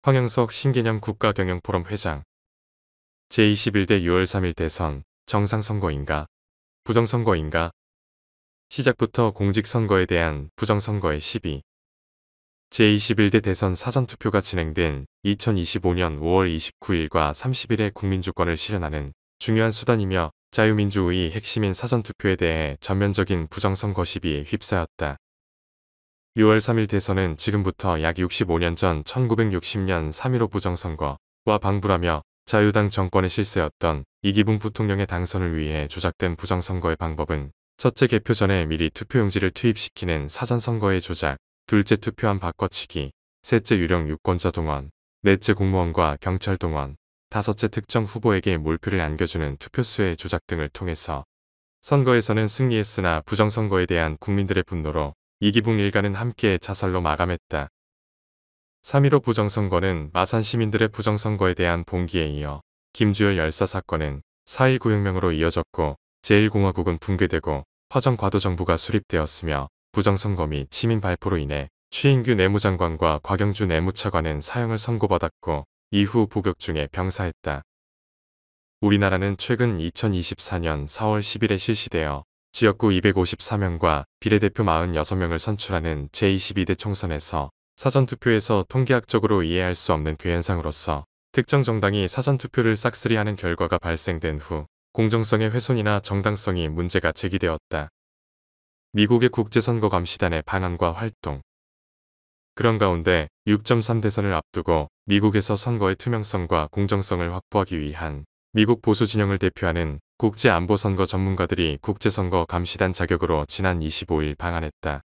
황영석 신개념 국가경영포럼 회장. 제21대 6월 3일 대선 정상선거인가? 부정선거인가? 시작부터 공직선거에 대한 부정선거의 시비. 제21대 대선 사전투표가 진행된 2025년 5월 29일과 30일에 국민주권을 실현하는 중요한 수단이며 자유민주주의 핵심인 사전투표에 대해 전면적인 부정선거 시비에 휩싸였다. 6월 3일 대선은 지금부터 약 65년 전 1960년 3.15 부정선거와 방불하며 자유당 정권의 실세였던 이기붕 부통령의 당선을 위해 조작된 부정선거의 방법은 첫째 개표 전에 미리 투표용지를 투입시키는 사전선거의 조작, 둘째 투표함 바꿔치기, 셋째 유령 유권자 동원, 넷째 공무원과 경찰 동원, 다섯째 특정 후보에게 몰표를 안겨주는 투표수의 조작 등을 통해서 선거에서는 승리했으나 부정선거에 대한 국민들의 분노로 이기붕 일가는 함께 자살로 마감했다. 3.15 부정선거는 마산 시민들의 부정선거에 대한 봉기에 이어 김주열 열사 사건은 4.19 혁명으로 이어졌고 제1공화국은 붕괴되고 허정과도정부가 수립되었으며 부정선거 및 시민 발포로 인해 최인규 내무장관과 곽영주 내무차관은 사형을 선고받았고 이후 복역 중에 병사했다. 우리나라는 최근 2024년 4월 10일에 실시되어 지역구 254명과 비례대표 46명을 선출하는 제22대 총선에서 사전투표에서 통계학적으로 이해할 수 없는 괴현상으로서 특정 정당이 사전투표를 싹쓸이하는 결과가 발생된 후 공정성의 훼손이나 정당성이 문제가 제기되었다. 미국의 국제선거감시단의 방안과 활동. 그런 가운데 6.3 대선을 앞두고 미국에서 선거의 투명성과 공정성을 확보하기 위한 미국 보수 진영을 대표하는 국제안보선거 전문가들이 국제선거 감시단 자격으로 지난 25일 방한했다.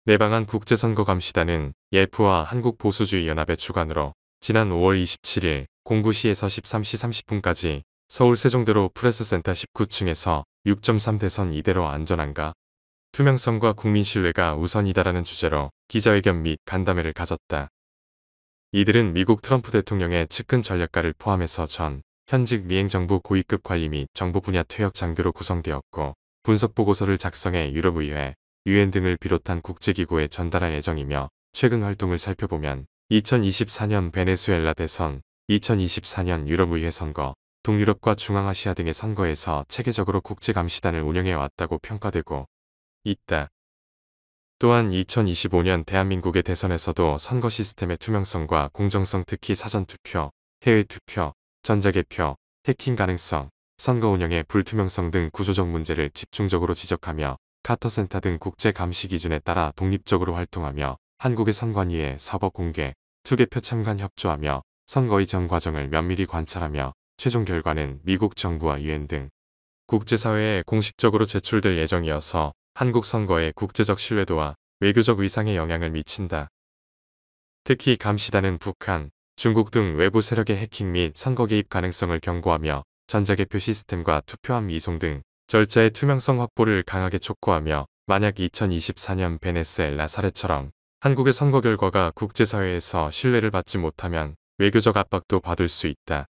내방한 국제선거감시단은 예프와 한국보수주의연합의 주관으로 지난 5월 27일 09시에서 13시 30분까지 서울 세종대로 프레스센터 19층에서 6.3 대선 이대로 안전한가? 투명성과 국민 신뢰가 우선이다라는 주제로 기자회견 및 간담회를 가졌다. 이들은 미국 트럼프 대통령의 측근 전략가를 포함해서 현직 미행정부 고위급 관리 및 정보 분야 퇴역 장교로 구성되었고 분석보고서를 작성해 유럽의회, 유엔 등을 비롯한 국제기구에 전달할 예정이며 최근 활동을 살펴보면 2024년 베네수엘라 대선, 2024년 유럽의회 선거, 동유럽과 중앙아시아 등의 선거에서 체계적으로 국제감시단을 운영해왔다고 평가되고 있다. 또한 2025년 대한민국의 대선에서도 선거 시스템의 투명성과 공정성 특히 사전투표, 해외투표, 전자개표, 해킹 가능성, 선거 운영의 불투명성 등 구조적 문제를 집중적으로 지적하며 카터센터 등 국제감시 기준에 따라 독립적으로 활동하며 한국의 선관위에 서버 공개, 투개표 참관 협조하며 선거의 전 과정을 면밀히 관찰하며 최종 결과는 미국 정부와 유엔 등 국제사회에 공식적으로 제출될 예정이어서 한국 선거의 국제적 신뢰도와 외교적 위상에 영향을 미친다. 특히 감시단은 북한, 중국 등 외부 세력의 해킹 및 선거 개입 가능성을 경고하며 전자개표 시스템과 투표함 이송 등 절차의 투명성 확보를 강하게 촉구하며 만약 2024년 베네수엘라 사례처럼 한국의 선거 결과가 국제사회에서 신뢰를 받지 못하면 외교적 압박도 받을 수 있다.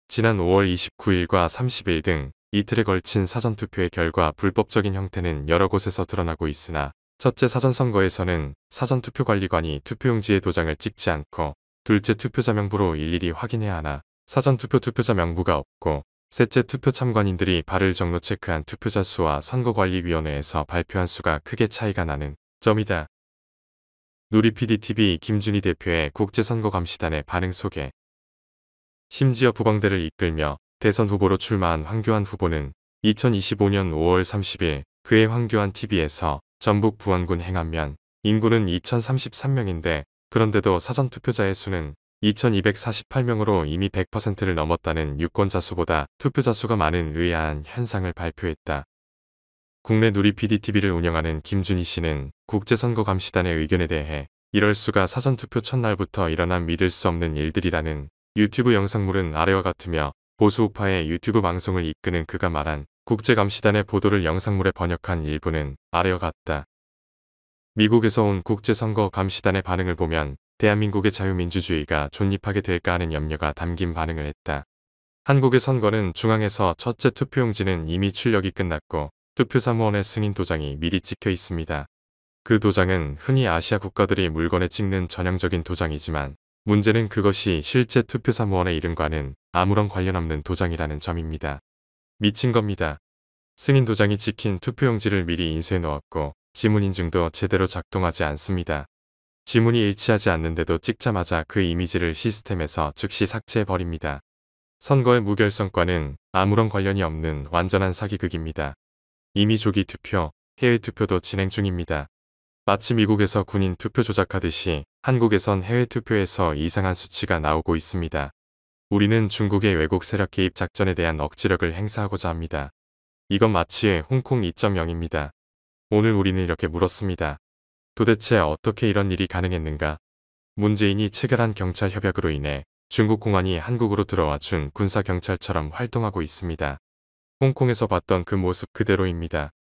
지난 5월 29일과 30일 등 이틀에 걸친 사전투표의 결과 불법적인 형태는 여러 곳에서 드러나고 있으나 첫째 사전선거에서는 사전투표관리관이 투표용지에 도장을 찍지 않고 둘째 투표자 명부로 일일이 확인해야 하나 사전투표 투표자 명부가 없고 셋째 투표 참관인들이 발을 정로 체크한 투표자 수와 선거관리위원회에서 발표한 수가 크게 차이가 나는 점이다. 누리PDTV 김준희 대표의 국제선거감시단의 반응 소개. 심지어 부방대를 이끌며 대선 후보로 출마한 황교안 후보는 2025년 5월 30일 그의 황교안 TV에서 전북 부안군 행안면 인구는 2033명인데 그런데도 사전투표자의 수는 2248명으로 이미 100%를 넘었다는 유권자 수보다 투표자 수가 많은 의아한 현상을 발표했다. 국내 누리PDTV를 운영하는 김준희 씨는 국제선거감시단의 의견에 대해 이럴 수가 사전투표 첫날부터 일어난 믿을 수 없는 일들이라는 유튜브 영상물은 아래와 같으며 보수 우파의 유튜브 방송을 이끄는 그가 말한 국제감시단의 보도를 영상물에 번역한 일부는 아래와 같다. 미국에서 온 국제선거감시단의 반응을 보면 대한민국의 자유민주주의가 존립하게 될까 하는 염려가 담긴 반응을 했다. 한국의 선거는 중앙에서 첫째 투표용지는 이미 출력이 끝났고 투표사무원의 승인 도장이 미리 찍혀 있습니다. 그 도장은 흔히 아시아 국가들이 물건에 찍는 전형적인 도장이지만 문제는 그것이 실제 투표 사무원의 이름과는 아무런 관련 없는 도장이라는 점입니다. 미친 겁니다. 승인 도장이 찍힌 투표용지를 미리 인쇄해 놓았고 지문 인증도 제대로 작동하지 않습니다. 지문이 일치하지 않는데도 찍자마자 그 이미지를 시스템에서 즉시 삭제해버립니다. 선거의 무결성과는 아무런 관련이 없는 완전한 사기극입니다. 이미 조기 투표, 해외 투표도 진행 중입니다. 마치 미국에서 군인 투표 조작하듯이 한국에선 해외 투표에서 이상한 수치가 나오고 있습니다. 우리는 중국의 왜곡 세력 개입 작전에 대한 억지력을 행사하고자 합니다. 이건 마치 홍콩 2.0입니다. 오늘 우리는 이렇게 물었습니다. 도대체 어떻게 이런 일이 가능했는가? 문재인이 체결한 경찰 협약으로 인해 중국 공안이 한국으로 들어와 준 군사경찰처럼 활동하고 있습니다. 홍콩에서 봤던 그 모습 그대로입니다.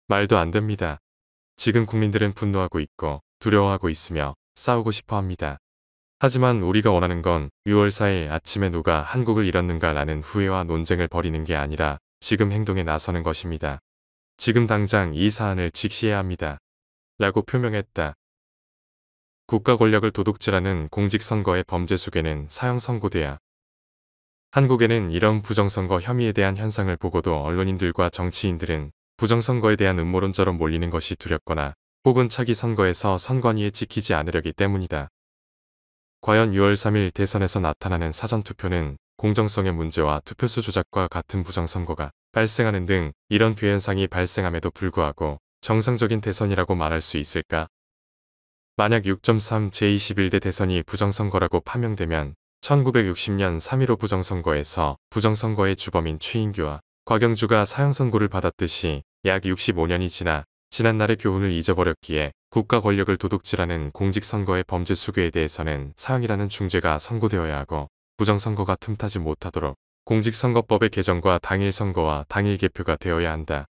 말도 안 됩니다. 지금 국민들은 분노하고 있고 두려워하고 있으며 싸우고 싶어 합니다. 하지만 우리가 원하는 건 6월 4일 아침에 누가 한국을 잃었는가 라는 후회와 논쟁을 벌이는 게 아니라 지금 행동에 나서는 것입니다. 지금 당장 이 사안을 직시해야 합니다. 라고 표명했다. 국가 권력을 도둑질하는 공직선거의 범죄 수괴는 사형 선고돼야. 한국에는 이런 부정선거 혐의에 대한 현상을 보고도 언론인들과 정치인들은 부정선거에 대한 음모론자로 몰리는 것이 두렵거나 혹은 차기 선거에서 선관위에 지키지 않으려기 때문이다. 과연 6월 3일 대선에서 나타나는 사전투표는 공정성의 문제와 투표수 조작과 같은 부정선거가 발생하는 등 이런 괴현상이 발생함에도 불구하고 정상적인 대선이라고 말할 수 있을까? 만약 6.3 제21대 대선이 부정선거라고 판명되면 1960년 3.15 부정선거에서 부정선거의 주범인 최인규와 곽영주가 사형 선고를 받았듯이 약 65년이 지나 지난날의 교훈을 잊어버렸기에 국가 권력을 도둑질하는 공직선거의 범죄 수괴에 대해서는 사형이라는 중죄가 선고되어야 하고 부정선거가 틈타지 못하도록 공직선거법의 개정과 당일 선거와 당일 개표가 되어야 한다.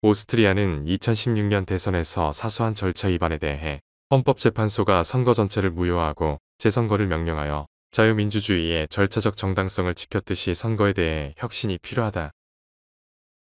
오스트리아는 2016년 대선에서 사소한 절차 위반에 대해 헌법재판소가 선거 전체를 무효화하고 재선거를 명령하여 자유민주주의의 절차적 정당성을 지켰듯이 선거에 대해 혁신이 필요하다.